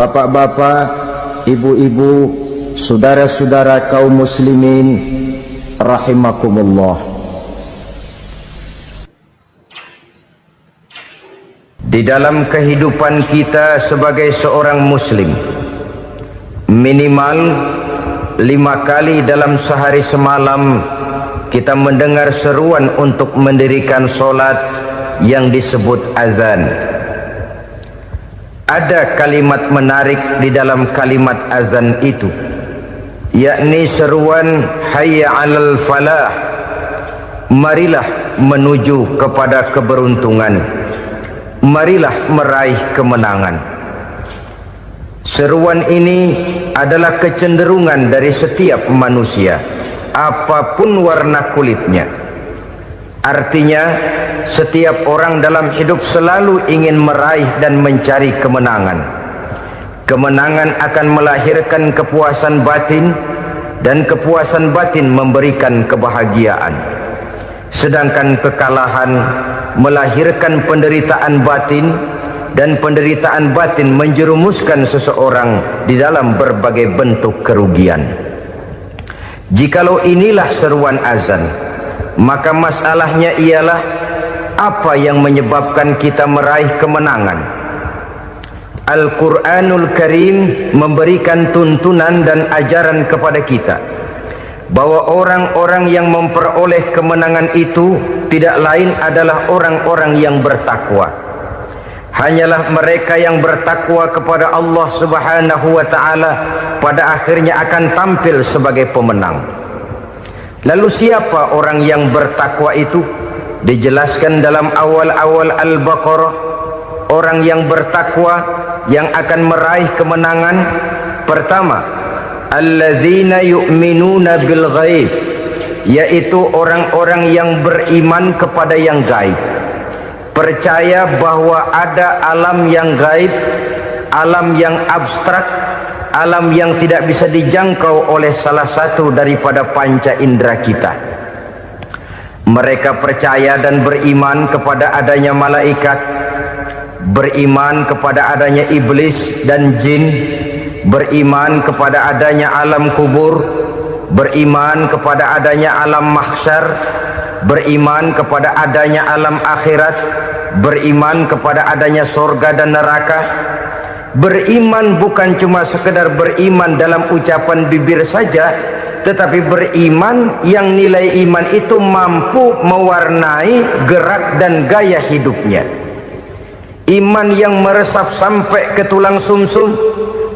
Bapak-bapak, ibu-ibu, saudara-saudara kaum muslimin rahimakumullah. Di dalam kehidupan kita sebagai seorang muslim, minimal 5 kali dalam sehari semalam kita mendengar seruan untuk mendirikan solat yang disebut azan. Ada kalimat menarik di dalam kalimat azan itu, yakni seruan hayya 'alal falah, marilah menuju kepada keberuntungan, marilah meraih kemenangan. Seruan ini adalah kecenderungan dari setiap manusia, apapun warna kulitnya. Artinya, setiap orang dalam hidup selalu ingin meraih dan mencari kemenangan. Kemenangan akan melahirkan kepuasan batin, dan kepuasan batin memberikan kebahagiaan. Sedangkan kekalahan melahirkan penderitaan batin, dan penderitaan batin menjerumuskan seseorang di dalam berbagai bentuk kerugian. Jikalau inilah seruan azan, maka masalahnya ialah apa yang menyebabkan kita meraih kemenangan. Al-Quranul Karim memberikan tuntunan dan ajaran kepada kita bahwa orang-orang yang memperoleh kemenangan itu tidak lain adalah orang-orang yang bertakwa. Hanyalah mereka yang bertakwa kepada Allah Subhanahu wa ta'ala pada akhirnya akan tampil sebagai pemenang. Lalu siapa orang yang bertakwa itu? Dijelaskan dalam awal-awal Al-Baqarah, orang yang bertakwa yang akan meraih kemenangan. Pertama, alladzina yu'minuna bil ghaib, yaitu orang-orang yang beriman kepada yang gaib, percaya bahwa ada alam yang gaib, alam yang abstrak, alam yang tidak bisa dijangkau oleh salah satu daripada panca indera kita. Mereka percaya dan beriman kepada adanya malaikat, beriman kepada adanya iblis dan jin, beriman kepada adanya alam kubur, beriman kepada adanya alam mahsyar, beriman kepada adanya alam akhirat, beriman kepada adanya surga dan neraka. Beriman bukan cuma sekedar beriman dalam ucapan bibir saja, tetapi beriman yang nilai iman itu mampu mewarnai gerak dan gaya hidupnya. Iman yang meresap sampai ke tulang sumsum,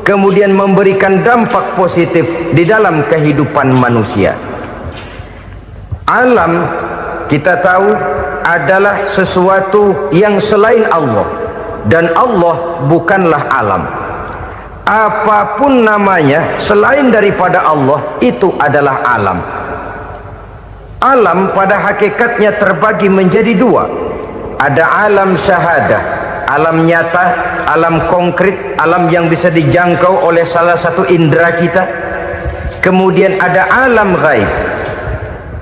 kemudian memberikan dampak positif di dalam kehidupan manusia. Alam, kita tahu, adalah sesuatu yang selain Allah, dan Allah bukanlah alam. Apapun namanya selain daripada Allah, itu adalah alam. Alam pada hakikatnya terbagi menjadi dua. Ada alam syahadah, alam nyata, alam konkret, alam yang bisa dijangkau oleh salah satu indera kita. Kemudian ada alam ghaib,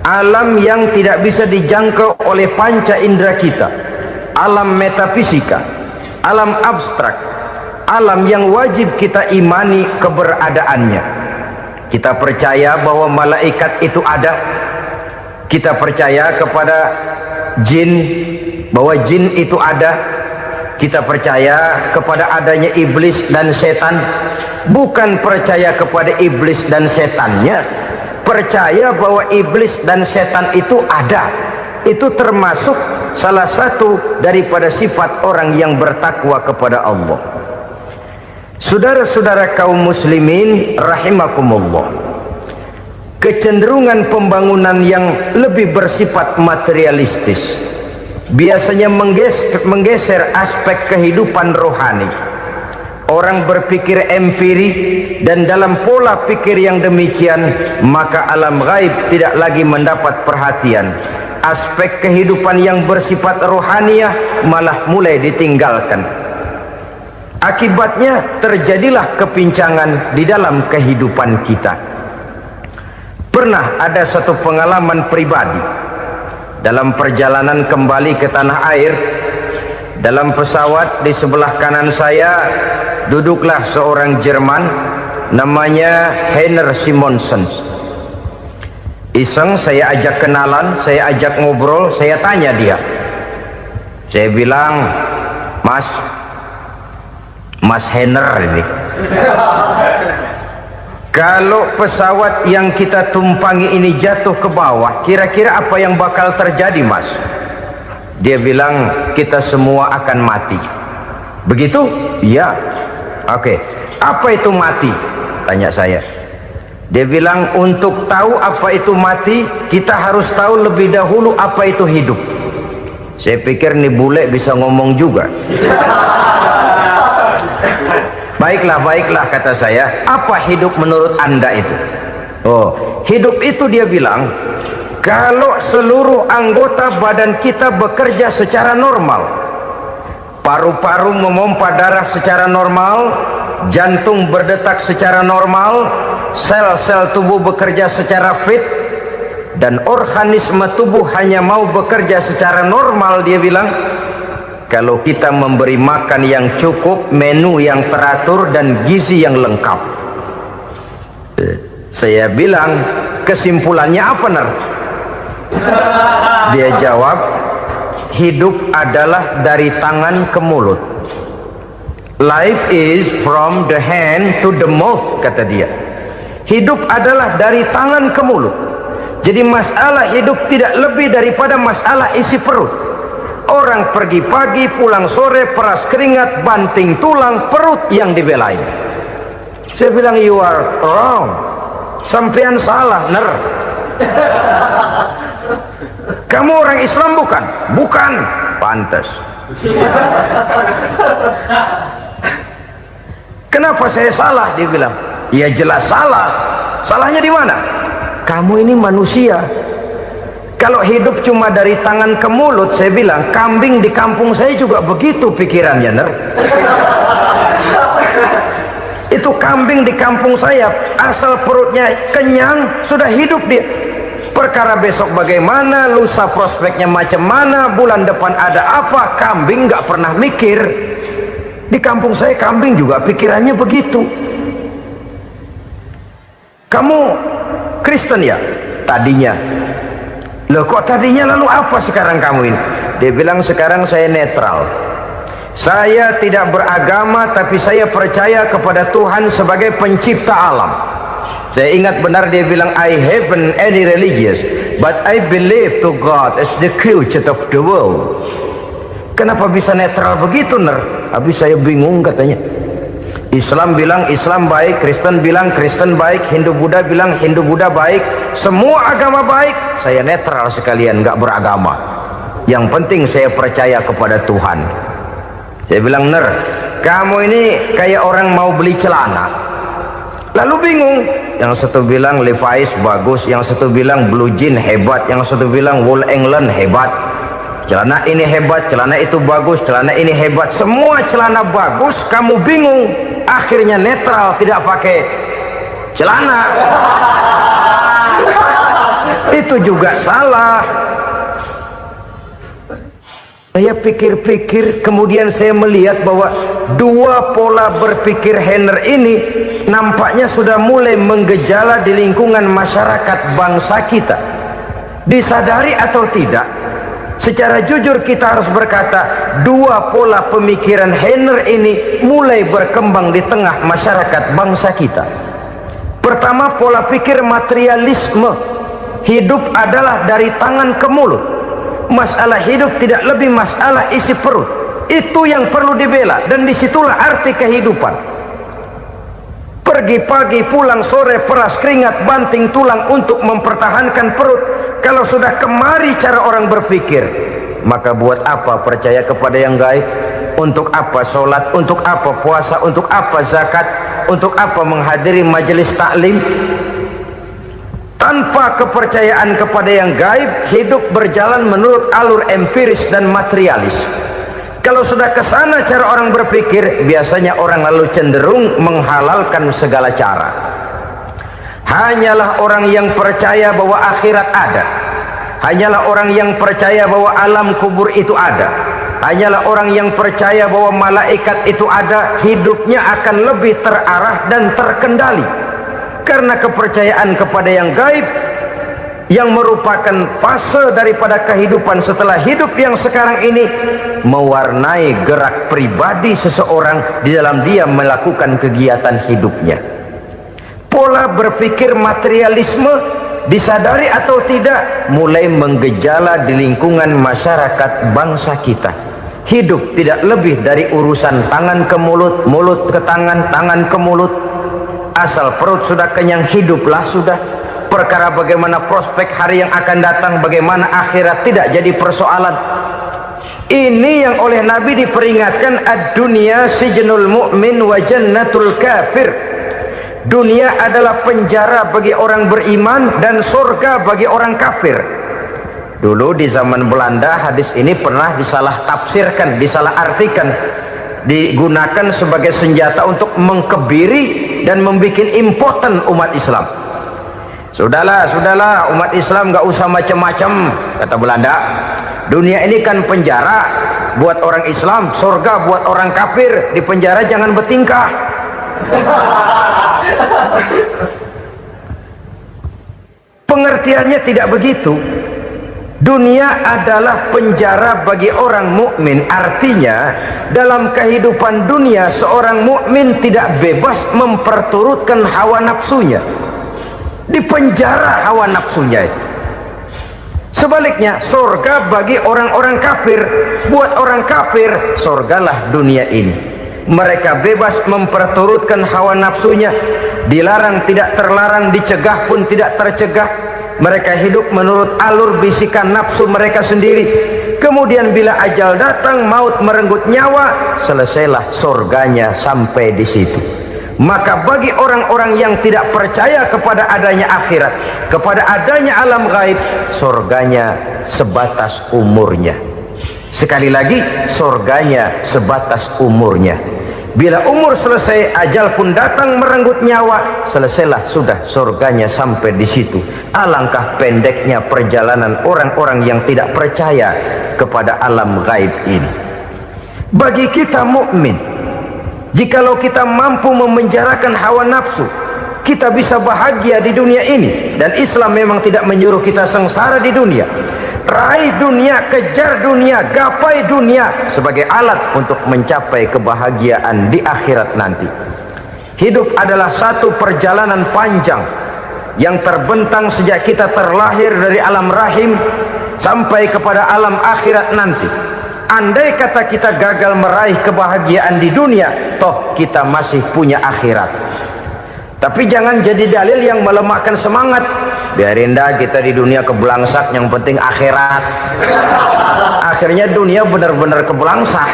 alam yang tidak bisa dijangkau oleh panca indera kita, alam metafisika, alam abstrak, alam yang wajib kita imani keberadaannya. Kita percaya bahwa malaikat itu ada, kita percaya kepada jin, bahwa jin itu ada, kita percaya kepada adanya iblis dan setan. Bukan percaya kepada iblis dan setannya, percaya bahwa iblis dan setan itu ada. Itu termasuk salah satu daripada sifat orang yang bertakwa kepada Allah. Saudara-saudara kaum muslimin rahimakumullah, kecenderungan pembangunan yang lebih bersifat materialistis biasanya menggeser aspek kehidupan rohani. Orang berpikir empiri, dan dalam pola pikir yang demikian maka alam gaib tidak lagi mendapat perhatian. Aspek kehidupan yang bersifat rohaniah malah mulai ditinggalkan. Akibatnya terjadilah kepincangan di dalam kehidupan kita. Pernah ada satu pengalaman pribadi dalam perjalanan kembali ke tanah air. Dalam pesawat di sebelah kanan saya duduklah seorang Jerman namanya Heiner Simonsen. Iseng saya ajak kenalan, saya ajak ngobrol, saya tanya dia. Saya bilang, Mas Heiner ini, kalau pesawat yang kita tumpangi ini jatuh ke bawah, kira-kira apa yang bakal terjadi, Mas? Dia bilang, kita semua akan mati. Begitu? Iya. Oke. Apa itu mati? Tanya saya. Dia bilang, untuk tahu apa itu mati, kita harus tahu lebih dahulu apa itu hidup. Saya pikir nih bule bisa ngomong juga. Baiklah, kata saya. Apa hidup menurut Anda itu? Oh, hidup itu dia bilang, kalau seluruh anggota badan kita bekerja secara normal, paru-paru memompa darah secara normal, jantung berdetak secara normal, sel-sel tubuh bekerja secara fit, dan organisme tubuh hanya mau bekerja secara normal, dia bilang, kalau kita memberi makan yang cukup, menu yang teratur, dan gizi yang lengkap. Saya bilang, kesimpulannya apa, Ner? Dia jawab, hidup adalah dari tangan ke mulut. Life is from the hand to the mouth, kata dia. Hidup adalah dari tangan ke mulut. Jadi masalah hidup tidak lebih daripada masalah isi perut. Orang pergi pagi, pulang sore, peras keringat, banting tulang, perut yang dibelain. Saya bilang, you are wrong. Sampean salah, Ner. Kamu orang Islam bukan? Bukan. Pantas. Kenapa saya salah? Dia bilang, ya jelas salah. Salahnya di mana? Kamu ini manusia. Kalau hidup cuma dari tangan ke mulut, saya bilang, kambing di kampung saya juga begitu pikirannya, Ner. Itu kambing di kampung saya, asal perutnya kenyang, sudah hidup dia. Perkara besok bagaimana, lusa prospeknya macam mana, bulan depan ada apa, kambing nggak pernah mikir. Di kampung saya kambing juga pikirannya begitu. Kamu Kristen ya? Tadinya. Loh kok tadinya, lalu apa sekarang kamu ini? Dia bilang, sekarang saya netral. Saya tidak beragama, tapi saya percaya kepada Tuhan sebagai pencipta alam. Saya ingat benar dia bilang, I haven't any religious, but I believe to God as the creator of the world. Kenapa bisa netral begitu, Ner? Habis saya bingung, katanya. Islam bilang Islam baik, Kristen bilang Kristen baik, Hindu Buddha bilang Hindu Buddha baik, semua agama baik. Saya netral sekalian, nggak beragama. Yang penting saya percaya kepada Tuhan. Saya bilang, Ner, kamu ini kayak orang mau beli celana, lalu bingung. Yang satu bilang Levi's bagus, yang satu bilang Blue Jean hebat, yang satu bilang Wool England hebat. Celana ini hebat, celana itu bagus, celana ini hebat, semua celana bagus, kamu bingung. Akhirnya netral, tidak pakai celana. Itu juga salah. Saya pikir-pikir, kemudian saya melihat bahwa dua pola berpikir Heiner ini nampaknya sudah mulai menggejala di lingkungan masyarakat bangsa kita. Disadari atau tidak, secara jujur kita harus berkata, dua pola pemikiran Heiner ini mulai berkembang di tengah masyarakat bangsa kita. Pertama, pola pikir materialisme. Hidup adalah dari tangan ke mulut. Masalah hidup tidak lebih masalah isi perut. Itu yang perlu dibela, dan disitulah arti kehidupan. Pergi pagi, pulang sore, peras keringat, banting tulang untuk mempertahankan perut. Kalau sudah kemari cara orang berpikir, maka buat apa percaya kepada yang gaib? Untuk apa sholat? Untuk apa puasa? Untuk apa zakat? Untuk apa menghadiri majelis taklim? Tanpa kepercayaan kepada yang gaib, hidup berjalan menurut alur empiris dan materialis. Kalau sudah ke sana cara orang berpikir, biasanya orang lalu cenderung menghalalkan segala cara. Hanyalah orang yang percaya bahwa akhirat ada, hanyalah orang yang percaya bahwa alam kubur itu ada, hanyalah orang yang percaya bahwa malaikat itu ada, hidupnya akan lebih terarah dan terkendali. Karena kepercayaan kepada yang gaib, yang merupakan fase daripada kehidupan setelah hidup yang sekarang ini, mewarnai gerak pribadi seseorang di dalam dia melakukan kegiatan hidupnya. Pola berpikir materialisme, disadari atau tidak, mulai menggejala di lingkungan masyarakat bangsa kita. Hidup tidak lebih dari urusan tangan ke mulut, mulut ke tangan, tangan ke mulut. Asal perut sudah kenyang, hiduplah sudah. Perkara bagaimana prospek hari yang akan datang, bagaimana akhirat, tidak jadi persoalan. Ini yang oleh Nabi diperingatkan, ad-dunya sijnul mu'min wa jannatul kafir. Dunia adalah penjara bagi orang beriman dan surga bagi orang kafir. Dulu di zaman Belanda hadis ini pernah disalah tafsirkan, disalah artikan, digunakan sebagai senjata untuk mengkebiri dan membuat impoten umat Islam. Sudahlah umat Islam gak usah macam-macam, kata Belanda. Dunia ini kan penjara buat orang Islam, surga buat orang kafir. Di penjara jangan bertingkah. Pengertiannya tidak begitu. Dunia adalah penjara bagi orang mukmin. Artinya dalam kehidupan dunia seorang mukmin tidak bebas memperturutkan hawa nafsunya. Dipenjara hawa nafsunya. Sebaliknya surga bagi orang-orang kafir. Buat orang kafir surgalah dunia ini. Mereka bebas memperturutkan hawa nafsunya, dilarang tidak terlarang, dicegah pun tidak tercegah. Mereka hidup menurut alur bisikan nafsu mereka sendiri. Kemudian bila ajal datang, maut merenggut nyawa, selesailah surganya sampai di situ. Maka bagi orang-orang yang tidak percaya kepada adanya akhirat, kepada adanya alam gaib, surganya sebatas umurnya. Sekali lagi, surganya sebatas umurnya. Bila umur selesai, ajal pun datang merenggut nyawa, selesailah sudah surganya sampai di situ. Alangkah pendeknya perjalanan orang-orang yang tidak percaya kepada alam gaib ini. Bagi kita mukmin, jikalau kita mampu memenjarakan hawa nafsu, kita bisa bahagia di dunia ini. Dan Islam memang tidak menyuruh kita sengsara di dunia. Raih dunia, kejar dunia, gapai dunia sebagai alat untuk mencapai kebahagiaan di akhirat nanti. Hidup adalah satu perjalanan panjang yang terbentang sejak kita terlahir dari alam rahim sampai kepada alam akhirat nanti. Andai kata kita gagal meraih kebahagiaan di dunia, toh kita masih punya akhirat. Tapi jangan jadi dalil yang melemahkan semangat. Biarin dah kita di dunia kebelangsak, yang penting akhirat. Akhirnya dunia benar-benar kebelangsak.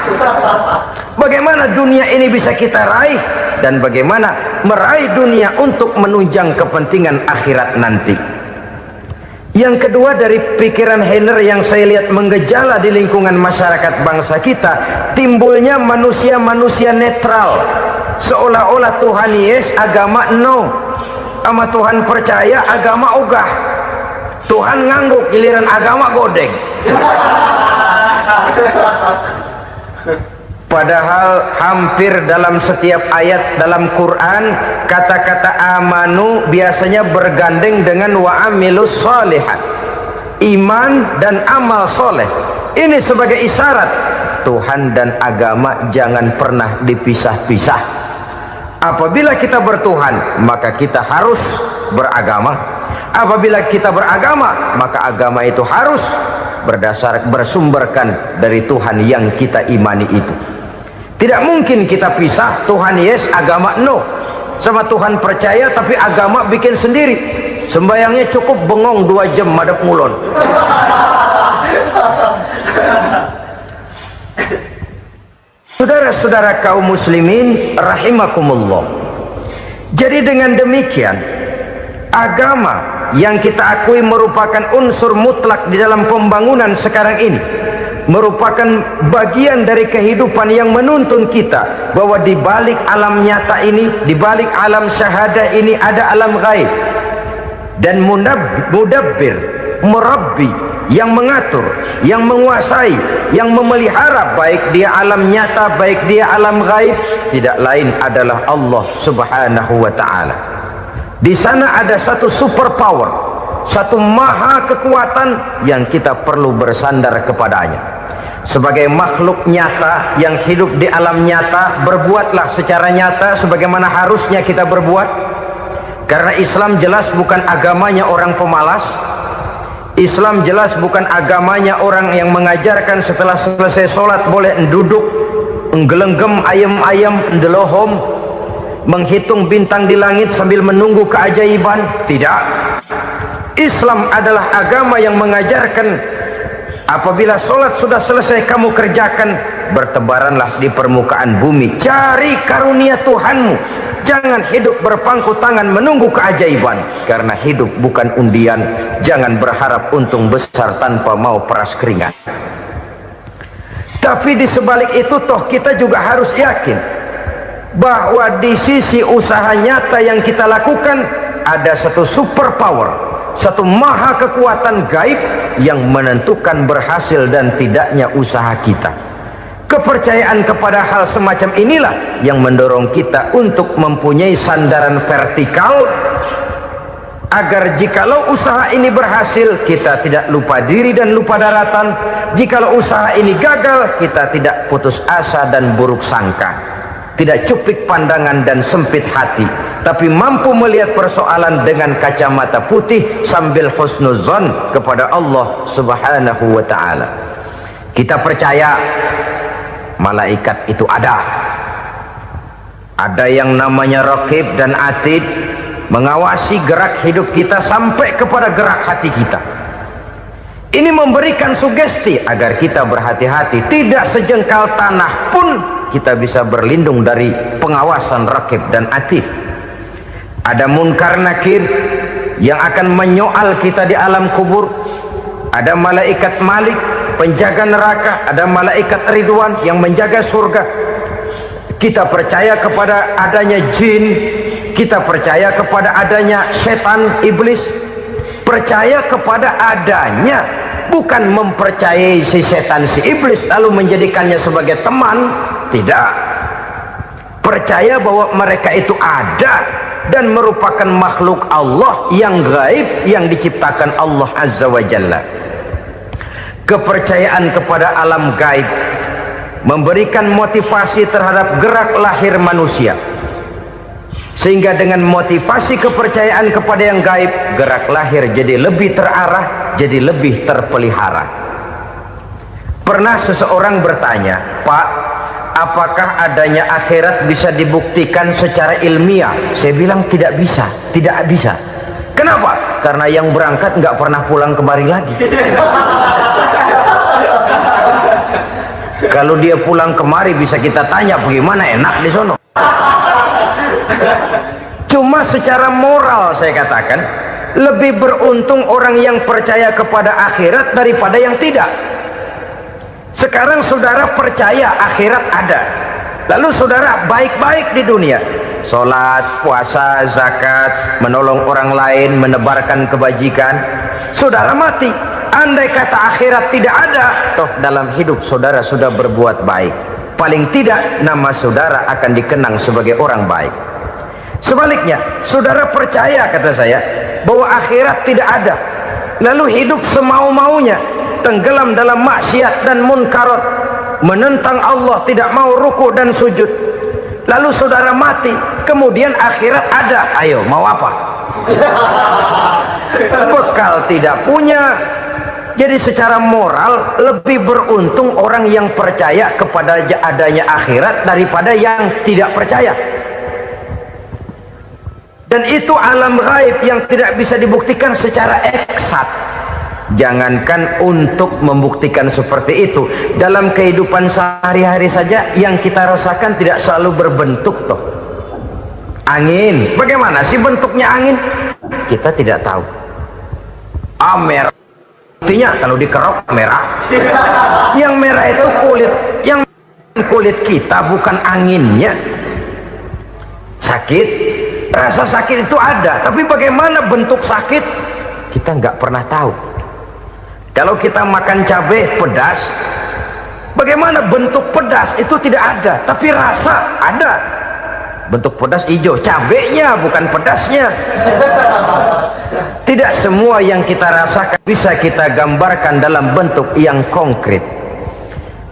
Bagaimana dunia ini bisa kita raih, dan bagaimana meraih dunia untuk menunjang kepentingan akhirat nanti. Yang kedua, dari pikiran Heiner yang saya lihat menggejala di lingkungan masyarakat bangsa kita, timbulnya manusia-manusia netral. Seolah-olah Tuhan yes, agama no. Sama Tuhan percaya, agama ogah. Tuhan ngangguk, giliran agama godeng. Padahal hampir dalam setiap ayat dalam Quran, kata-kata amanu biasanya bergandeng dengan wa amilus sholihat. Iman dan amal soleh. Ini sebagai isyarat Tuhan dan agama jangan pernah dipisah-pisah. Apabila kita bertuhan, maka kita harus beragama. Apabila kita beragama, maka agama itu harus bersumberkan dari Tuhan yang kita imani itu. Tidak mungkin kita pisah, Tuhan yes, agama no. Sama Tuhan percaya tapi agama bikin sendiri. Sembayangnya cukup bengong 2 jam madep mulon. Saudara-saudara kaum muslimin rahimakumullah. Jadi dengan demikian, agama yang kita akui merupakan unsur mutlak di dalam pembangunan sekarang ini, merupakan bagian dari kehidupan yang menuntun kita bahwa di balik alam nyata ini, di balik alam syahadah ini ada alam gaib. Dan mudabbir, murabbi, yang mengatur, yang menguasai, yang memelihara, baik dia alam nyata, baik dia alam gaib, tidak lain adalah Allah Subhanahu wa ta'ala. Di sana ada satu super power, satu maha kekuatan yang kita perlu bersandar kepadanya. Sebagai makhluk nyata yang hidup di alam nyata, berbuatlah secara nyata sebagaimana harusnya kita berbuat. Karena Islam jelas bukan agamanya orang pemalas. Islam jelas bukan agamanya orang yang mengajarkan setelah selesai sholat boleh duduk, nggelenggem ayam-ayam, ndelohom, menghitung bintang di langit sambil menunggu keajaiban. Tidak. Islam adalah agama yang mengajarkan apabila sholat sudah selesai kamu kerjakan, bertebaranlah di permukaan bumi, cari karunia Tuhanmu. Jangan hidup berpangku tangan menunggu keajaiban, karena hidup bukan undian. Jangan berharap untung besar tanpa mau peras keringat. Tapi di sebalik itu toh kita juga harus yakin bahwa di sisi usaha nyata yang kita lakukan ada satu super power, satu maha kekuatan gaib yang menentukan berhasil dan tidaknya usaha kita. Kepercayaan kepada hal semacam inilah yang mendorong kita untuk mempunyai sandaran vertikal, agar jikalau usaha ini berhasil, kita tidak lupa diri dan lupa daratan. Jikalau usaha ini gagal, kita tidak putus asa dan buruk sangka, tidak cuplik pandangan dan sempit hati, tapi mampu melihat persoalan dengan kacamata putih sambil husnuzon kepada Allah Subhanahu wa ta'ala. Kita percaya malaikat itu ada yang namanya Raqib dan Atid, mengawasi gerak hidup kita sampai kepada gerak hati kita. Ini memberikan sugesti agar kita berhati-hati, tidak sejengkal tanah pun kita bisa berlindung dari pengawasan Raqib dan Atid. Ada Munkar Nakir yang akan menyoal kita di alam kubur. Ada malaikat Malik, penjaga neraka. Ada malaikat Ridwan yang menjaga surga. Kita percaya kepada adanya jin, kita percaya kepada adanya setan, iblis. Percaya kepada adanya, bukan mempercayai si setan, si iblis lalu menjadikannya sebagai teman. Tidak. Percaya bahwa mereka itu ada dan merupakan makhluk Allah yang gaib, yang diciptakan Allah Azza wa Jalla. Kepercayaan kepada alam gaib memberikan motivasi terhadap gerak lahir manusia, sehingga dengan motivasi kepercayaan kepada yang gaib, gerak lahir jadi lebih terarah, jadi lebih terpelihara. Pernah seseorang bertanya, "Pak, apakah adanya akhirat bisa dibuktikan secara ilmiah?" Saya bilang tidak bisa, tidak bisa. Kenapa? Karena yang berangkat nggak pernah pulang kembali lagi. Kalau dia pulang kemari bisa kita tanya bagaimana enak di sono. Cuma secara moral saya katakan, lebih beruntung orang yang percaya kepada akhirat daripada yang tidak. Sekarang saudara percaya akhirat ada, lalu saudara baik-baik di dunia, sholat, puasa, zakat, menolong orang lain, menebarkan kebajikan. Saudara mati, andai kata akhirat tidak ada, toh dalam hidup saudara sudah berbuat baik, paling tidak nama saudara akan dikenang sebagai orang baik. Sebaliknya, saudara percaya, kata saya, bahwa akhirat tidak ada, lalu hidup semau-maunya, tenggelam dalam maksiat dan munkarat, menentang Allah, tidak mau ruku dan sujud, lalu saudara mati, kemudian akhirat ada, ayo mau apa? Bekal tidak punya. Jadi secara moral lebih beruntung orang yang percaya kepada adanya akhirat daripada yang tidak percaya. Dan itu alam gaib yang tidak bisa dibuktikan secara eksat. Jangankan untuk membuktikan seperti itu, dalam kehidupan sehari-hari saja yang kita rasakan tidak selalu berbentuk toh. Angin, bagaimana sih bentuknya angin? Kita tidak tahu. Merah, artinya kalau dikerok merah. Yang merah itu kulit, yang kulit kita bukan anginnya. Sakit, rasa sakit itu ada, tapi bagaimana bentuk sakit kita nggak pernah tahu. Kalau kita makan cabai pedas, bagaimana bentuk pedas itu tidak ada, tapi rasa ada. Bentuk pedas hijau, cabenya bukan pedasnya. Tidak semua yang kita rasakan bisa kita gambarkan dalam bentuk yang konkret.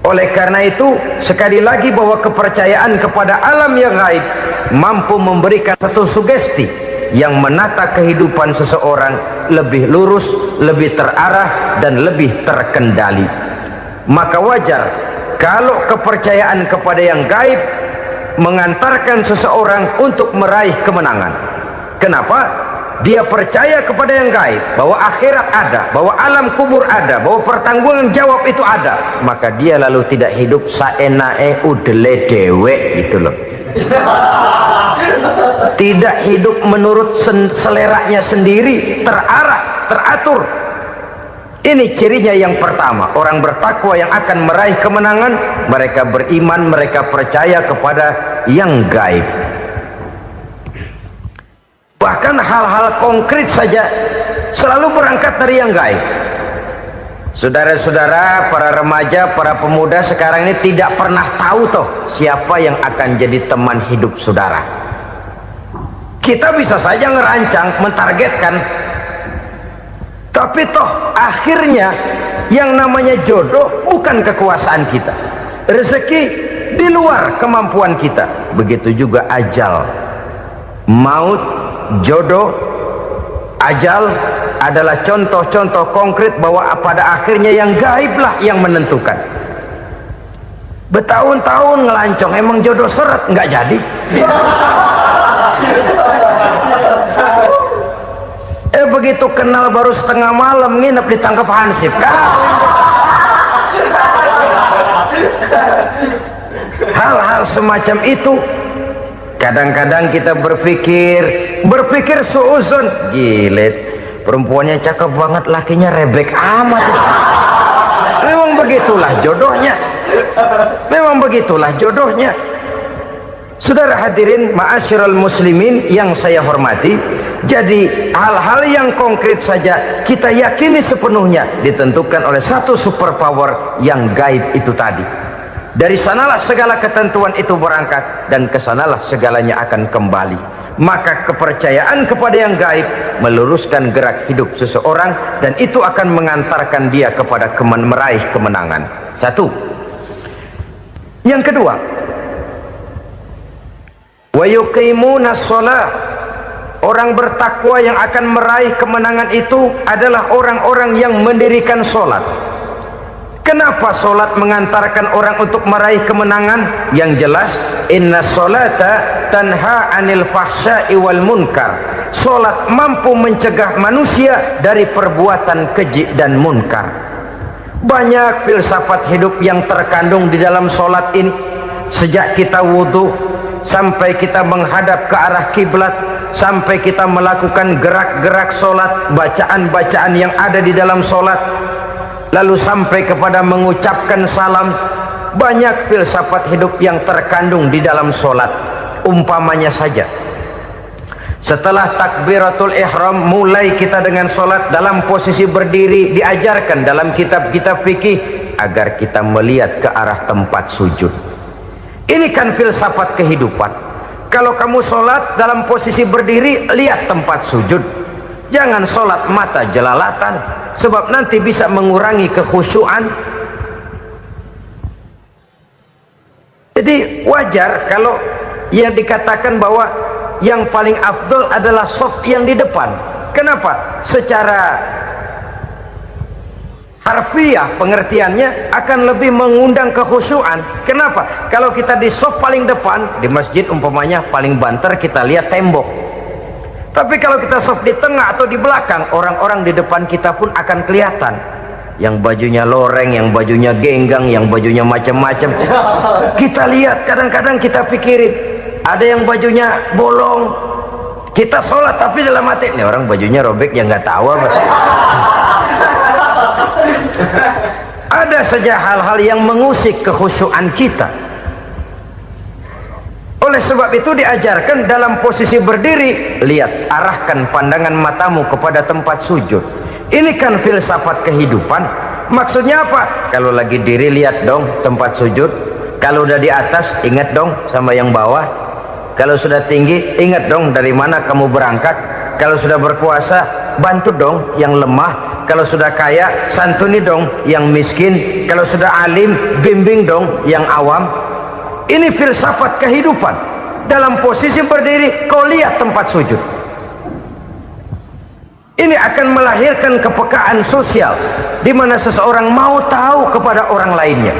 Oleh karena itu, sekali lagi bahwa kepercayaan kepada alam yang gaib mampu memberikan satu sugesti yang menata kehidupan seseorang lebih lurus, lebih terarah, dan lebih terkendali. Maka wajar kalau kepercayaan kepada yang gaib mengantarkan seseorang untuk meraih kemenangan. Kenapa? Dia percaya kepada yang gaib, bahwa akhirat ada, bahwa alam kubur ada, bahwa pertanggungan jawab itu ada. Maka dia lalu tidak hidup saenae udele dewe, gitu loh. Tidak hidup menurut seleranya sendiri, terarah, teratur. Ini cirinya yang pertama. Orang bertakwa yang akan meraih kemenangan, mereka beriman, mereka percaya kepada yang gaib. Bahkan hal-hal konkret saja selalu berangkat dari yang gaib. Saudara-saudara, para remaja, para pemuda sekarang ini tidak pernah tahu toh siapa yang akan jadi teman hidup saudara. Kita bisa saja ngerancang, mentargetkan, tapi toh akhirnya yang namanya jodoh bukan kekuasaan kita. Rezeki di luar kemampuan kita. Begitu juga ajal, maut, jodoh, ajal adalah contoh-contoh konkret bahwa pada akhirnya yang gaiblah yang menentukan. Bertahun-tahun ngelancong, emang jodoh seret nggak jadi. Begitu kenal baru setengah malam nginep ditangkap hansip kan. Hal-hal semacam itu kadang-kadang kita berpikir suuzon, gilet, perempuannya cakep banget, lakinya rebek amat. Memang begitulah jodohnya. Memang begitulah jodohnya. Saudara hadirin ma'asyiral muslimin yang saya hormati, jadi hal-hal yang konkret saja kita yakini sepenuhnya ditentukan oleh satu superpower yang gaib itu tadi. Dari sanalah segala ketentuan itu berangkat dan kesanalah segalanya akan kembali. Maka kepercayaan kepada yang gaib meluruskan gerak hidup seseorang dan itu akan mengantarkan dia kepada meraih kemenangan. Satu. Yang kedua, wa yuqimuna shalah. Orang bertakwa yang akan meraih kemenangan itu adalah orang-orang yang mendirikan sholat. Kenapa sholat mengantarkan orang untuk meraih kemenangan? Yang jelas, inna sholata tanha anil fahsya'i wal munkar. Sholat mampu mencegah manusia dari perbuatan keji dan munkar. Banyak filsafat hidup yang terkandung di dalam sholat ini. Sejak kita wudhu sampai kita menghadap ke arah kiblat, sampai kita melakukan gerak-gerak sholat, bacaan-bacaan yang ada di dalam sholat, lalu sampai kepada mengucapkan salam. Banyak filsafat hidup yang terkandung di dalam sholat. Umpamanya saja, setelah takbiratul ihram mulai kita dengan sholat dalam posisi berdiri, diajarkan dalam kitab-kitab fikih agar kita melihat ke arah tempat sujud. Ini kan filsafat kehidupan. Kalau kamu sholat dalam posisi berdiri, lihat tempat sujud. Jangan sholat mata jelalatan, sebab nanti bisa mengurangi kekhusyuan. Jadi wajar kalau yang dikatakan bahwa yang paling afdol adalah shaf yang di depan. Kenapa? Secara harfiah pengertiannya akan lebih mengundang kekhusyuan. Kenapa? Kalau kita di shaf paling depan di masjid umpamanya paling banter kita lihat tembok. Tapi kalau kita shaf di tengah atau di belakang, orang-orang di depan kita pun akan kelihatan. Yang bajunya loreng, yang bajunya genggang, yang bajunya macam-macam. Kita lihat, kadang-kadang kita pikirin, ada yang bajunya bolong. Kita sholat tapi dalam hati, nih orang bajunya robek yang nggak tahu apa. Ada saja hal-hal yang mengusik kekhusyuan kita. Oleh sebab itu diajarkan dalam posisi berdiri, lihat, arahkan pandangan matamu kepada tempat sujud. Ini kan filsafat kehidupan. Maksudnya apa? Kalau lagi diri lihat dong tempat sujud, kalau udah di atas ingat dong sama yang bawah, kalau sudah tinggi ingat dong dari mana kamu berangkat, kalau sudah berkuasa bantu dong yang lemah, kalau sudah kaya santuni dong yang miskin, kalau sudah alim bimbing dong yang awam. Ini filsafat kehidupan. Dalam posisi berdiri kau lihat tempat sujud. Ini akan melahirkan kepekaan sosial di mana seseorang mau tahu kepada orang lainnya.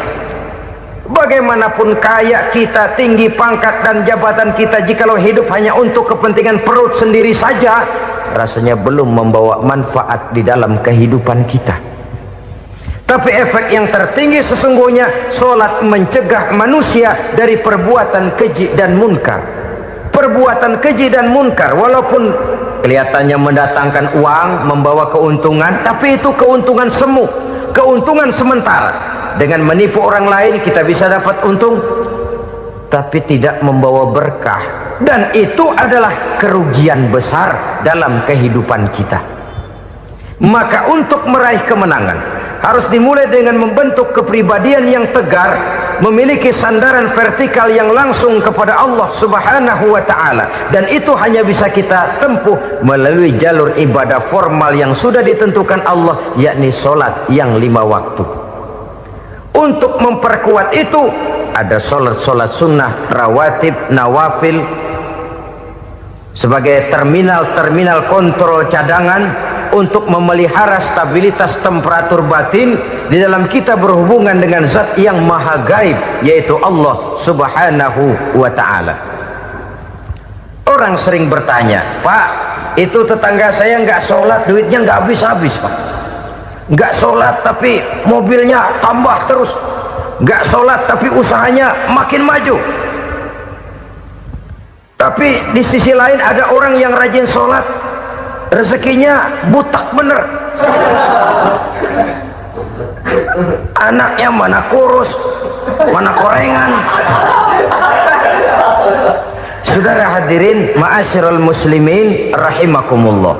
Bagaimanapun kaya kita, tinggi pangkat dan jabatan kita, jikalau hidup hanya untuk kepentingan perut sendiri saja, rasanya belum membawa manfaat di dalam kehidupan kita. Tapi efek yang tertinggi sesungguhnya, solat mencegah manusia dari perbuatan keji dan munkar. Perbuatan keji dan munkar walaupun kelihatannya mendatangkan uang, membawa keuntungan, tapi itu keuntungan semu, keuntungan sementara. Dengan menipu orang lain kita bisa dapat untung, tapi tidak membawa berkah, dan itu adalah kerugian besar dalam kehidupan kita. Maka untuk meraih kemenangan harus dimulai dengan membentuk kepribadian yang tegar, memiliki sandaran vertikal yang langsung kepada Allah Subhanahu wa ta'ala, dan itu hanya bisa kita tempuh melalui jalur ibadah formal yang sudah ditentukan Allah, yakni solat yang 5 waktu. Untuk memperkuat itu ada solat-solat sunnah, rawatib, nawafil sebagai terminal-terminal kontrol cadangan untuk memelihara stabilitas temperatur batin di dalam kita berhubungan dengan zat yang maha gaib, yaitu Allah Subhanahu wa ta'ala. Orang sering bertanya, Pak, itu tetangga saya nggak sholat, duitnya nggak habis-habis, Pak. Nggak sholat tapi mobilnya tambah terus, nggak sholat tapi usahanya makin maju. Tapi di sisi lain ada orang yang rajin sholat, rezekinya butak bener, anaknya mana kurus mana korengan. Saudara hadirin ma'asyiral muslimin rahimakumullah,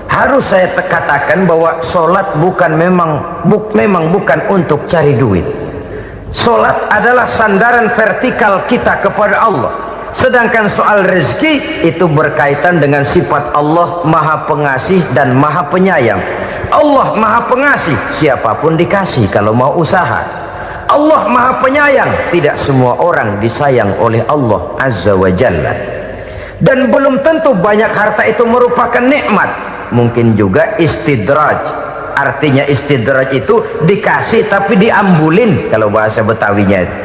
harus saya katakan bahwa solat memang bukan untuk cari duit. Solat adalah sandaran vertikal kita kepada Allah. Sedangkan soal rezeki itu berkaitan dengan sifat Allah maha pengasih dan maha penyayang. Allah maha pengasih, siapapun dikasih kalau mau usaha. Allah maha penyayang, tidak semua orang disayang oleh Allah Azza wa Jalla. Dan belum tentu banyak harta itu merupakan nikmat, mungkin juga istidraj. Artinya istidraj itu dikasih tapi diambulin, kalau bahasa Betawinya itu.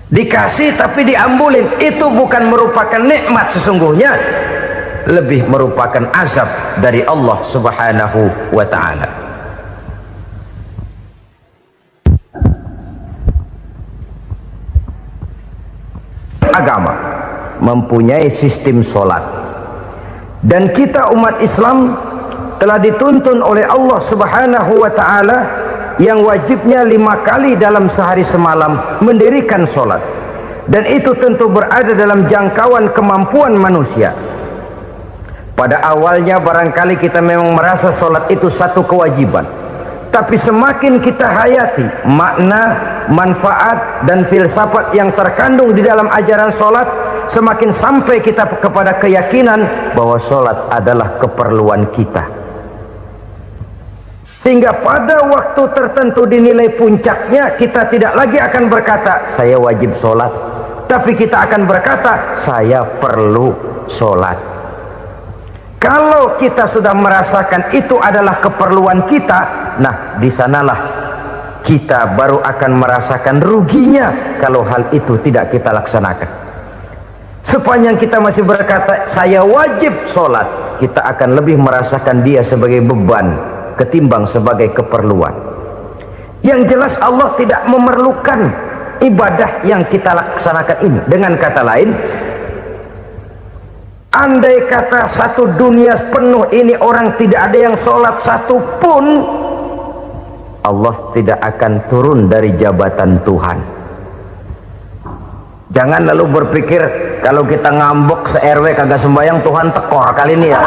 Dikasih tapi diambulin, itu bukan merupakan nikmat sesungguhnya, lebih merupakan azab dari Allah Subhanahu wa ta'ala. Agama mempunyai sistem solat, dan kita umat Islam telah dituntun oleh Allah Subhanahu wa ta'ala yang wajibnya 5 kali dalam sehari semalam mendirikan solat, dan itu tentu berada dalam jangkauan kemampuan manusia. Pada awalnya barangkali kita memang merasa solat itu satu kewajiban, tapi semakin kita hayati makna, manfaat dan filsafat yang terkandung di dalam ajaran solat, semakin sampai kita kepada keyakinan bahwa solat adalah keperluan kita. Sehingga pada waktu tertentu dinilai puncaknya, kita tidak lagi akan berkata saya wajib sholat, tapi kita akan berkata saya perlu sholat. Kalau kita sudah merasakan itu adalah keperluan kita, nah di sanalah kita baru akan merasakan ruginya kalau hal itu tidak kita laksanakan. Sepanjang kita masih berkata saya wajib sholat, kita akan lebih merasakan dia sebagai beban ketimbang sebagai keperluan. Yang jelas Allah tidak memerlukan ibadah yang kita laksanakan ini. Dengan kata lain, andai kata satu dunia penuh ini orang tidak ada yang sholat satu pun, Allah tidak akan turun dari jabatan Tuhan. Jangan lalu berpikir kalau kita ngambek se-RW kagak sembahyang Tuhan tekor kali ini ya.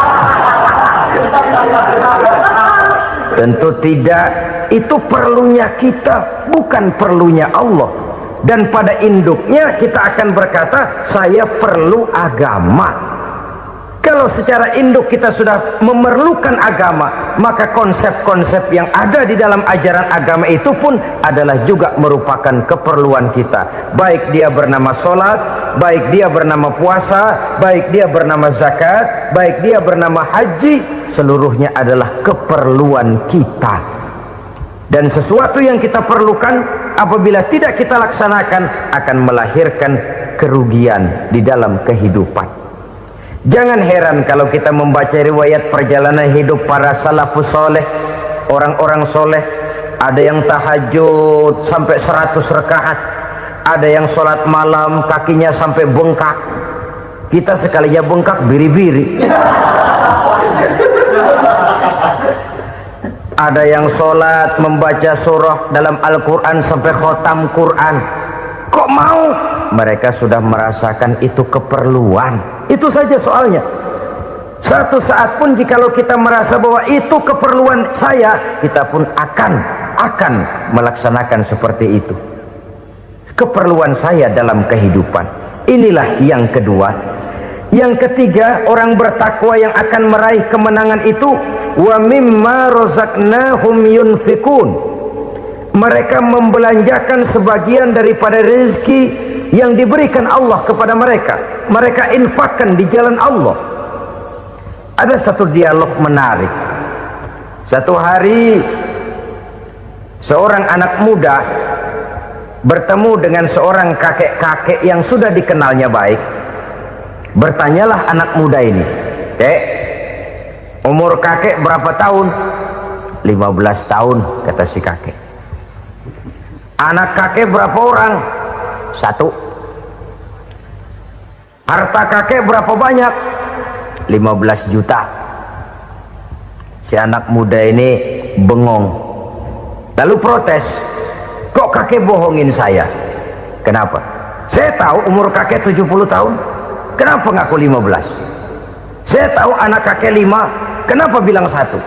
Tentu tidak. Itu perlunya kita, bukan perlunya Allah. Dan pada induknya kita akan berkata, saya perlu agama. Kalau secara induk kita sudah memerlukan agama, maka konsep-konsep yang ada di dalam ajaran agama itu pun adalah juga merupakan keperluan kita. Baik dia bernama sholat, baik dia bernama puasa, baik dia bernama zakat, baik dia bernama haji, seluruhnya adalah keperluan kita. Dan sesuatu yang kita perlukan apabila tidak kita laksanakan akan melahirkan kerugian di dalam kehidupan. Jangan heran kalau kita membaca riwayat perjalanan hidup para salafus soleh, orang-orang soleh. Ada yang tahajud sampai 100 rakaat, ada yang sholat malam kakinya sampai bengkak. Kita sekalinya bengkak biri-biri. Ada yang sholat membaca surah dalam Al-Quran sampai khotam Quran. Kok mau? Mereka sudah merasakan itu keperluan. Itu saja soalnya. Satu saat pun jikalau kita merasa bahwa itu keperluan saya, kita pun akan melaksanakan seperti itu. Keperluan saya dalam kehidupan. Inilah yang kedua. Yang ketiga, orang bertakwa yang akan meraih kemenangan itu, wa mimma razaqnahum yunfikun. Mereka membelanjakan sebagian daripada rezeki yang diberikan Allah kepada mereka. Mereka infakkan di jalan Allah. Ada satu dialog menarik. Satu hari seorang anak muda bertemu dengan seorang kakek-kakek yang sudah dikenalnya baik. Bertanyalah anak muda ini, "Kek, umur kakek berapa tahun?" 15 tahun, kata si kakek. Anak kakek berapa orang? 1. Harta kakek berapa banyak? 15 juta. Si anak muda ini bengong, lalu protes, "Kok kakek bohongin saya?" "Kenapa?" "Saya tahu umur kakek 70 tahun. Kenapa ngaku 15? Saya tahu anak kakek 5. Kenapa bilang 1?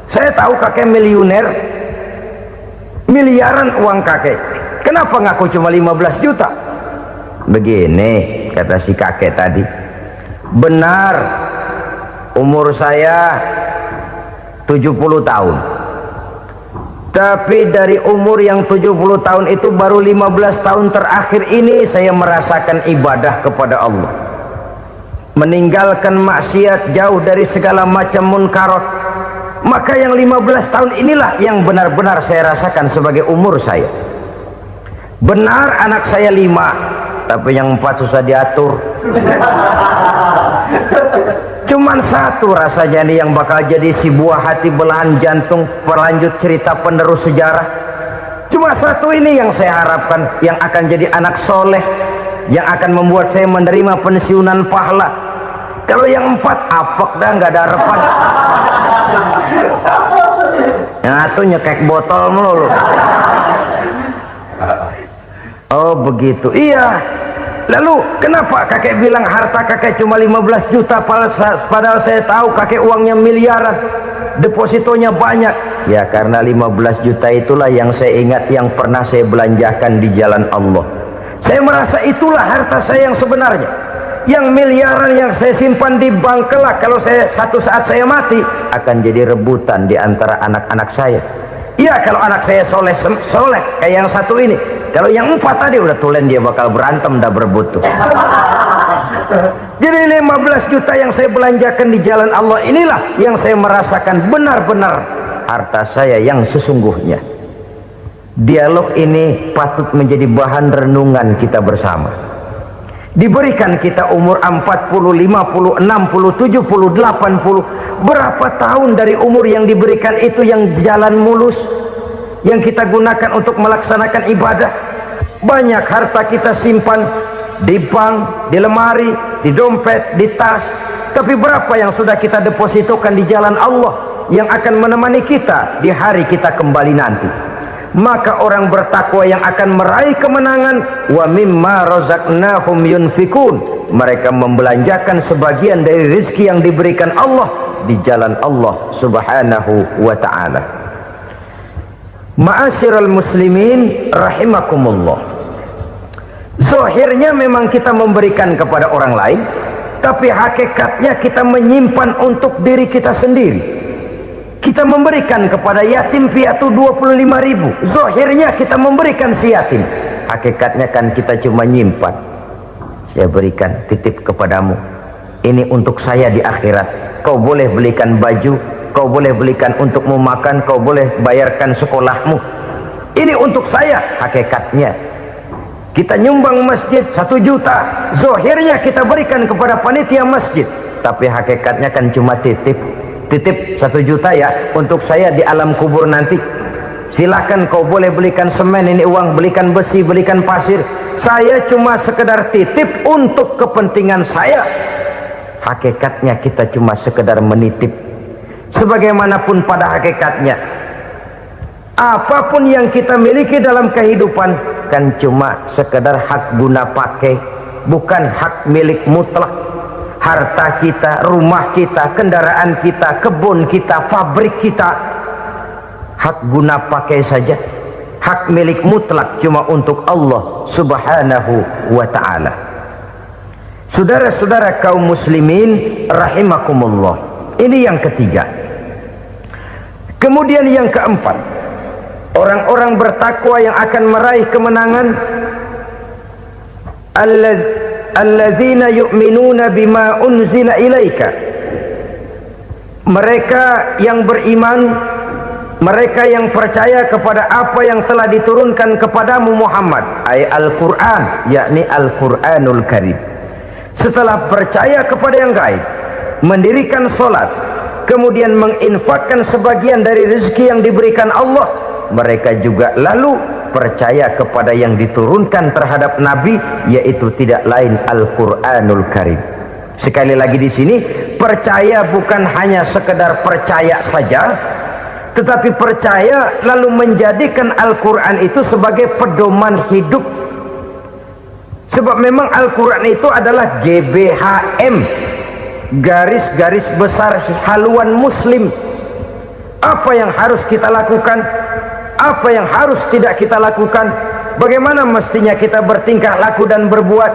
Saya tahu kakek miliuner, miliaran uang kakek. Kenapa ngaku cuma 15 juta? Begini, kata si kakek tadi, benar umur saya 70 tahun. Tapi dari umur yang 70 tahun itu baru 15 tahun terakhir ini saya merasakan ibadah kepada Allah. Meninggalkan maksiat, jauh dari segala macam munkarat. Maka yang 15 tahun inilah yang benar-benar saya rasakan sebagai umur saya. Benar anak saya 5, tapi yang 4 susah diatur. Cuman 1 rasanya nih yang bakal jadi si buah hati, belahan jantung, pelanjut cerita penerus sejarah. Cuma 1 ini yang saya harapkan, yang akan jadi anak soleh, yang akan membuat saya menerima pensiunan pahala. Kalau yang 4 apek dah, nggak ada harapan. Yang 1 nyekek botol melulu. Oh begitu, iya. Lalu kenapa kakek bilang harta kakek cuma 15 juta padahal saya tahu kakek uangnya miliaran, depositonya banyak? Ya karena 15 juta itulah yang saya ingat yang pernah saya belanjakan di jalan Allah. Saya merasa itulah harta saya yang sebenarnya. Yang miliaran yang saya simpan di bank kelak, kalau satu saat saya mati, akan jadi rebutan di antara anak-anak saya. Iya kalau anak saya soleh kayak yang 1 ini. Kalau yang 4 tadi udah tulen dia bakal berantem dah berebut tuh. Jadi 15 juta yang saya belanjakan di jalan Allah inilah yang saya merasakan benar-benar harta saya yang sesungguhnya. Dialog ini patut menjadi bahan renungan kita bersama. Diberikan kita umur 40, 50, 60, 70, 80. Berapa tahun dari umur yang diberikan itu yang jalan mulus, yang kita gunakan untuk melaksanakan ibadah? Banyak harta kita simpan di bank, di lemari, di dompet, di tas. Tapi berapa yang sudah kita depositokan di jalan Allah yang akan menemani kita di hari kita kembali nanti? Maka orang bertakwa yang akan meraih kemenangan, wa mimma razaqnahum yunfikun, mereka membelanjakan sebagian dari rezeki yang diberikan Allah di jalan Allah subhanahu wa ta'ala. Ma'asyiral muslimin rahimakumullah, zahirnya memang kita memberikan kepada orang lain, tapi hakikatnya kita menyimpan untuk diri kita sendiri. Kita memberikan kepada yatim piatu 25.000, zahirnya kita memberikan si yatim, hakikatnya kan kita cuma nyimpan. Saya berikan, titip kepadamu, ini untuk saya di akhirat. Kau boleh belikan baju, kau boleh belikan untukmu makan, kau boleh bayarkan sekolahmu, ini untuk saya. Hakikatnya kita nyumbang masjid 1 juta, zahirnya kita berikan kepada panitia masjid, tapi hakikatnya kan cuma titip 1 juta ya, untuk saya di alam kubur nanti. Silahkan kau boleh belikan semen, ini uang, belikan besi, belikan pasir, saya cuma sekedar titip untuk kepentingan saya. Hakikatnya kita cuma sekedar menitip. Sebagaimanapun pada hakikatnya, apapun yang kita miliki dalam kehidupan kan cuma sekedar hak guna pakai, bukan hak milik mutlak. Harta kita, rumah kita, kendaraan kita, kebun kita, pabrik kita, hak guna pakai saja. Hak milik mutlak cuma untuk Allah subhanahu wa ta'ala. Saudara-saudara kaum muslimin rahimakumullah, ini yang ketiga. Kemudian yang keempat, orang-orang bertakwa yang akan meraih kemenangan, allazina yu'minuna bima unzila ilaika, mereka yang beriman, mereka yang percaya kepada apa yang telah diturunkan kepadamu Muhammad, ay Al-Quran, yakni Al-Quranul Karim. Setelah percaya kepada yang gaib, mendirikan solat, kemudian menginfakkan sebagian dari rezeki yang diberikan Allah, mereka juga lalu percaya kepada yang diturunkan terhadap Nabi, yaitu tidak lain Al-Quranul Karim. Sekali lagi di sini, percaya bukan hanya sekedar percaya saja, tetapi percaya lalu menjadikan Al-Quran itu sebagai pedoman hidup. Sebab memang Al-Quran itu adalah GBHM, garis-garis besar haluan muslim. Apa yang harus kita lakukan, apa yang harus tidak kita lakukan, bagaimana mestinya kita bertingkah laku dan berbuat,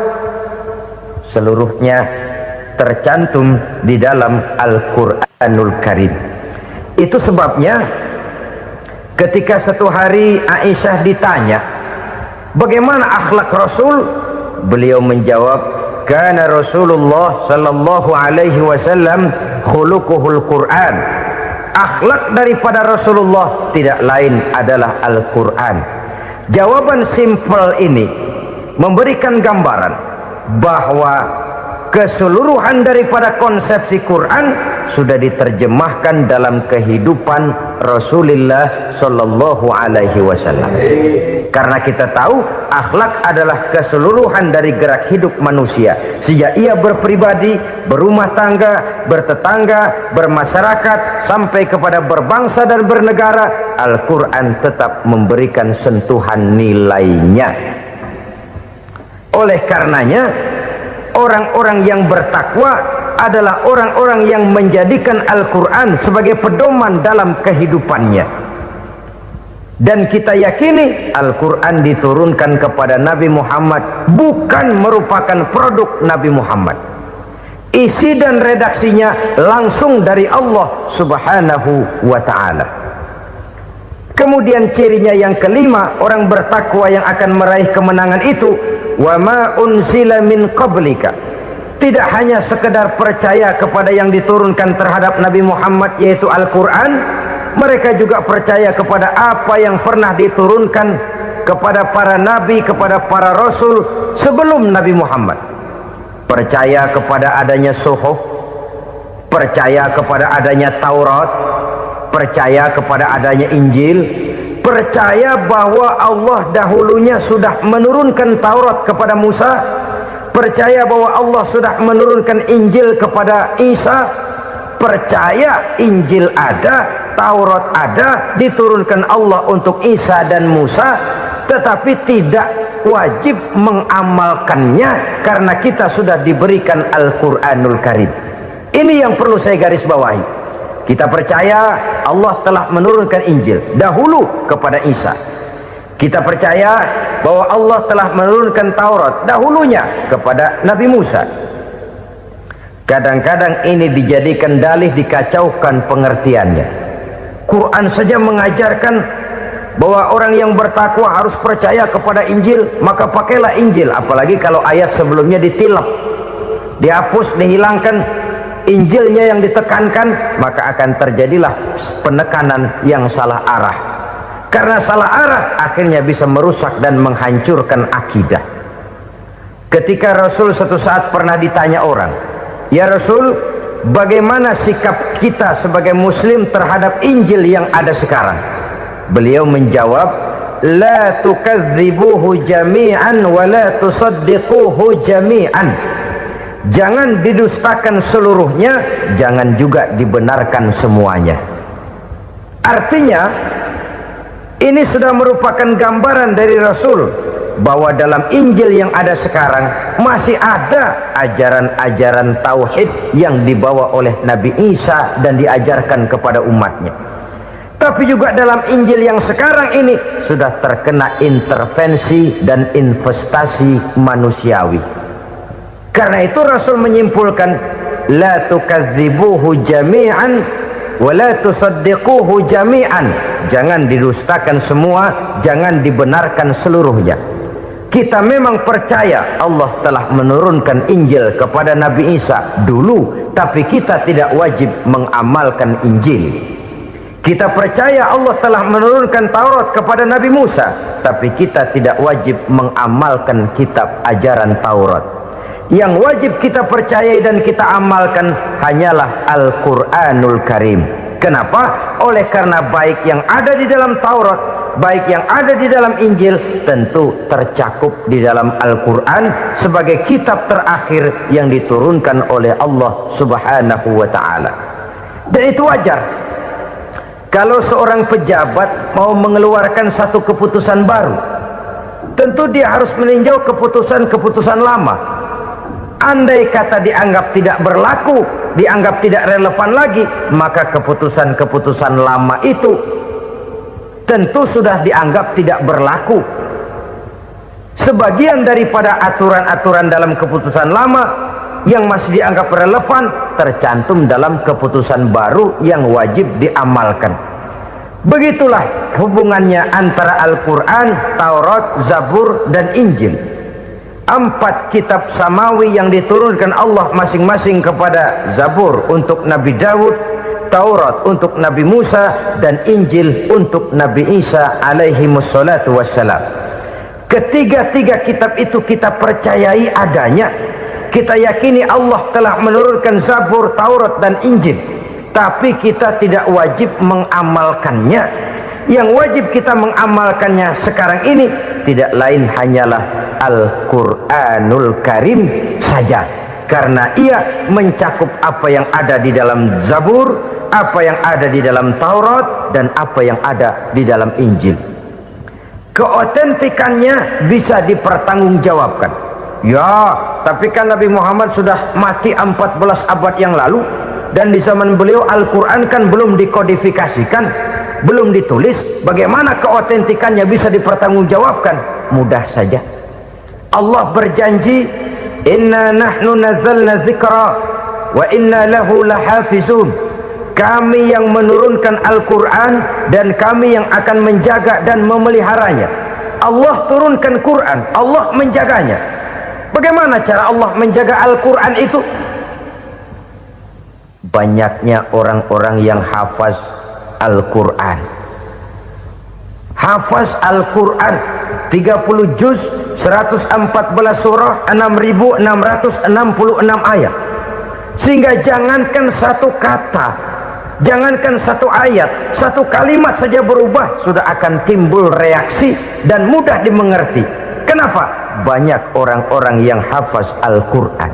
seluruhnya tercantum di dalam Al-Quranul Karim. Itu sebabnya ketika satu hari Aisyah ditanya bagaimana akhlak Rasul, beliau menjawab, kana Rasulullah sallallahu alaihi wasallam khuluquhul Quran. Akhlak daripada Rasulullah tidak lain adalah Al-Quran. Jawaban simpel ini memberikan gambaran bahwa keseluruhan daripada konsepsi Quran sudah diterjemahkan dalam kehidupan Rasulullah sallallahu alaihi wasallam. Karena kita tahu akhlak adalah keseluruhan dari gerak hidup manusia, sejak ia berpribadi, berumah tangga, bertetangga, bermasyarakat, sampai kepada berbangsa dan bernegara. Al-Quran tetap memberikan sentuhan nilainya. Oleh karenanya, orang-orang yang bertakwa adalah orang-orang yang menjadikan Al-Quran sebagai pedoman dalam kehidupannya. Dan kita yakini Al-Quran diturunkan kepada Nabi Muhammad, bukan merupakan produk Nabi Muhammad. Isi dan redaksinya langsung dari Allah subhanahu wa ta'ala. Kemudian cirinya yang kelima, orang bertakwa yang akan meraih kemenangan itu, wa ma unzila min qablika, tidak hanya sekedar percaya kepada yang diturunkan terhadap Nabi Muhammad yaitu Al-Quran, mereka juga percaya kepada apa yang pernah diturunkan kepada para nabi, kepada para rasul sebelum Nabi Muhammad. Percaya kepada adanya suhuf, percaya kepada adanya Taurat, percaya kepada adanya Injil, percaya bahwa Allah dahulunya sudah menurunkan Taurat kepada Musa, percaya bahwa Allah sudah menurunkan Injil kepada Isa, percaya Injil ada, Taurat ada, diturunkan Allah untuk Isa dan Musa, tetapi tidak wajib mengamalkannya karena kita sudah diberikan Al-Quranul Karim. Ini yang perlu saya garis bawahi. Kita percaya Allah telah menurunkan Injil dahulu kepada Isa. Kita percaya bahwa Allah telah menurunkan Taurat dahulunya kepada Nabi Musa. Kadang-kadang ini dijadikan dalih, dikacaukan pengertiannya. Quran saja mengajarkan bahwa orang yang bertakwa harus percaya kepada Injil, maka pakailah Injil. Apalagi kalau ayat sebelumnya ditilap, dihapus, dihilangkan, Injilnya yang ditekankan, maka akan terjadilah penekanan yang salah arah. Karena salah arah akhirnya bisa merusak dan menghancurkan akidah. Ketika Rasul suatu saat pernah ditanya orang, "Ya Rasul, bagaimana sikap kita sebagai muslim terhadap Injil yang ada sekarang?" Beliau menjawab, "La tukadzibuhu jami'an wa la tusaddiquhu jami'an." Jangan didustakan seluruhnya, jangan juga dibenarkan semuanya. Artinya, ini sudah merupakan gambaran dari Rasul bahwa dalam Injil yang ada sekarang masih ada ajaran-ajaran tauhid yang dibawa oleh Nabi Isa dan diajarkan kepada umatnya. Tapi juga dalam Injil yang sekarang ini sudah terkena intervensi dan investasi manusiawi. Karena itu Rasul menyimpulkan, la tukadzibuhu jami'an wa la tusaddiquhu jami'an. Jangan didustakan semua, jangan dibenarkan seluruhnya. Kita memang percaya Allah telah menurunkan Injil kepada Nabi Isa dulu, tapi kita tidak wajib mengamalkan Injil. Kita percaya Allah telah menurunkan Taurat kepada Nabi Musa, tapi kita tidak wajib mengamalkan kitab ajaran Taurat. Yang wajib kita percayai dan kita amalkan hanyalah Al-Quranul Karim. Kenapa? Oleh karena baik yang ada di dalam Taurat, baik yang ada di dalam Injil, tentu tercakup di dalam Al-Quran sebagai kitab terakhir yang diturunkan oleh Allah Subhanahu wa Ta'ala. Dan itu wajar. Kalau seorang pejabat mau mengeluarkan satu keputusan baru, tentu dia harus meninjau keputusan-keputusan lama. Andai kata dianggap tidak berlaku, dianggap tidak relevan lagi, maka keputusan-keputusan lama itu tentu sudah dianggap tidak berlaku. Sebagian daripada aturan-aturan dalam keputusan lama yang masih dianggap relevan tercantum dalam keputusan baru yang wajib diamalkan. Begitulah hubungannya antara Al-Quran, Taurat, Zabur, dan Injil. 4 kitab samawi yang diturunkan Allah masing-masing kepada Zabur untuk Nabi Daud, Taurat untuk Nabi Musa, dan Injil untuk Nabi Isa alaihi wassalatu wassalam. Ketiga-tiga kitab itu kita percayai adanya. Kita yakini Allah telah menurunkan Zabur, Taurat, dan Injil, tapi kita tidak wajib mengamalkannya. Yang wajib kita mengamalkannya sekarang ini tidak lain hanyalah Al-Quranul Karim saja, karena ia mencakup apa yang ada di dalam Zabur, apa yang ada di dalam Taurat, dan apa yang ada di dalam Injil. Keotentikannya bisa dipertanggungjawabkan. Ya, tapi kan Nabi Muhammad sudah mati 14 abad yang lalu, dan di zaman beliau Al-Quran kan belum dikodifikasikan, belum ditulis. Bagaimana keotentikannya bisa dipertanggungjawabkan? Mudah saja. Allah berjanji, inna nahnu nazzalna dzikra wa inna lahu lahafizun. Kami yang menurunkan Al-Quran dan kami yang akan menjaga dan memeliharanya. Allah turunkan Quran, Allah menjaganya. Bagaimana cara Allah menjaga Al-Quran itu? Banyaknya orang-orang yang hafaz Al-Quran. Hafaz Al-Quran 30 juz, 114 surah, 6.666 ayat. Sehingga jangankan satu kata, jangankan satu ayat, satu kalimat saja berubah sudah akan timbul reaksi dan mudah dimengerti. Kenapa? Banyak orang-orang yang hafaz Al-Quran.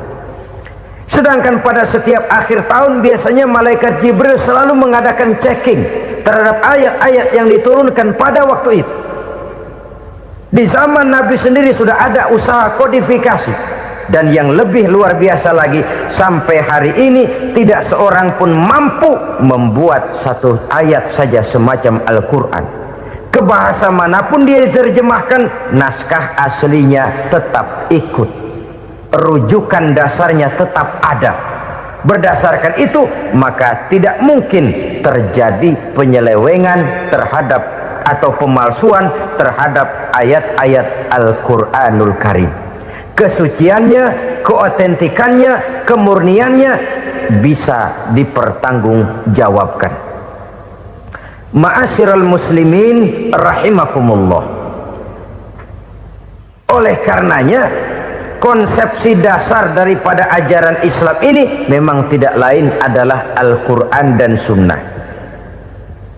Sedangkan pada setiap akhir tahun biasanya malaikat Jibril selalu mengadakan checking terhadap ayat-ayat yang diturunkan pada waktu itu. Di zaman Nabi sendiri sudah ada usaha kodifikasi. Dan yang lebih luar biasa lagi, sampai hari ini tidak seorang pun mampu membuat satu ayat saja semacam Al-Quran. Ke bahasa manapun dia diterjemahkan, naskah aslinya tetap ikut, rujukan dasarnya tetap ada. Berdasarkan itu, maka tidak mungkin terjadi penyelewengan terhadap atau pemalsuan terhadap ayat-ayat Al-Quranul Karim. Kesuciannya, keotentikannya, kemurniannya bisa dipertanggungjawabkan. Ma'asyiral muslimin rahimakumullah. Oleh karenanya, konsepsi dasar daripada ajaran Islam ini memang tidak lain adalah Al-Quran dan Sunnah.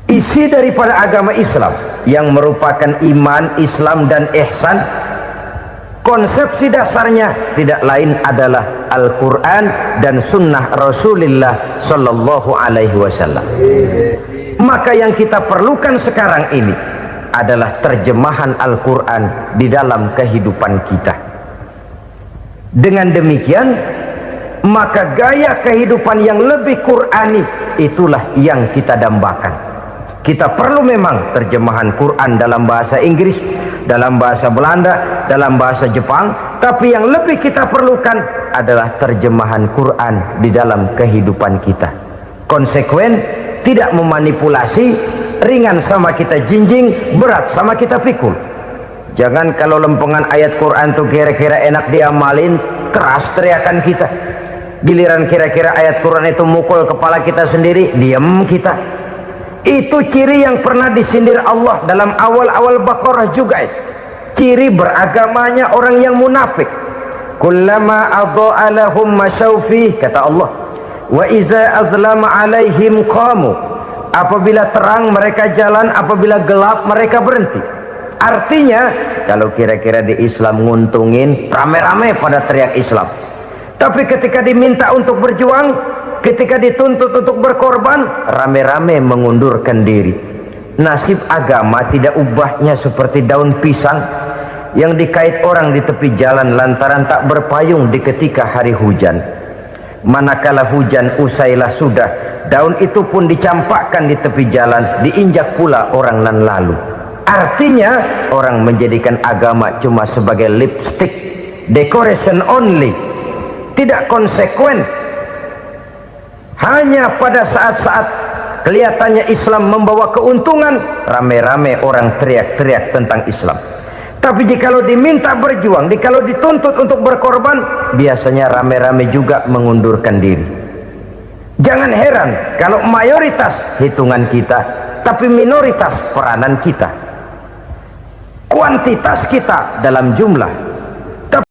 Isi daripada agama Islam yang merupakan iman, Islam dan ihsan, konsepsi dasarnya tidak lain adalah Al-Quran dan Sunnah Rasulullah Sallallahu Alaihi Wasallam. Maka yang kita perlukan sekarang ini adalah terjemahan Al-Quran di dalam kehidupan kita. Dengan demikian, maka gaya kehidupan yang lebih Qurani itulah yang kita dambakan. Kita perlu memang terjemahan Quran dalam bahasa Inggris, dalam bahasa Belanda, dalam bahasa Jepang, tapi yang lebih kita perlukan adalah terjemahan Quran di dalam kehidupan kita. Konsekuen, tidak memanipulasi, ringan sama kita jinjing, berat sama kita pikul. Jangan kalau lempengan ayat Quran tuh kira-kira enak diamalin, keras teriakan kita. Giliran kira-kira ayat Quran itu mukul kepala kita sendiri, diam kita. Itu ciri yang pernah disindir Allah dalam awal-awal Baqarah juga itu. Ciri beragamanya orang yang munafik. Kullama adha'a lahum masyawfih, kata Allah. Wa iza azlama alaihim qamu. Apabila terang mereka jalan, apabila gelap mereka berhenti. Artinya, kalau kira-kira di Islam nguntungin, rame-rame pada teriak Islam. Tapi ketika diminta untuk berjuang, ketika dituntut untuk berkorban, rame-rame mengundurkan diri. Nasib agama tidak ubahnya seperti daun pisang yang dikait orang di tepi jalan lantaran tak berpayung di ketika hari hujan. Manakala hujan usailah sudah, daun itu pun dicampakkan di tepi jalan, diinjak pula orang nan lalu. Artinya, orang menjadikan agama cuma sebagai lipstick, decoration only, tidak konsekuen. Hanya pada saat-saat kelihatannya Islam membawa keuntungan, rame-rame orang teriak-teriak tentang Islam. Tapi jikalau diminta berjuang, jikalau dituntut untuk berkorban, biasanya rame-rame juga mengundurkan diri. Jangan heran kalau mayoritas hitungan kita, tapi minoritas peranan kita. Kuantitas kita dalam jumlah,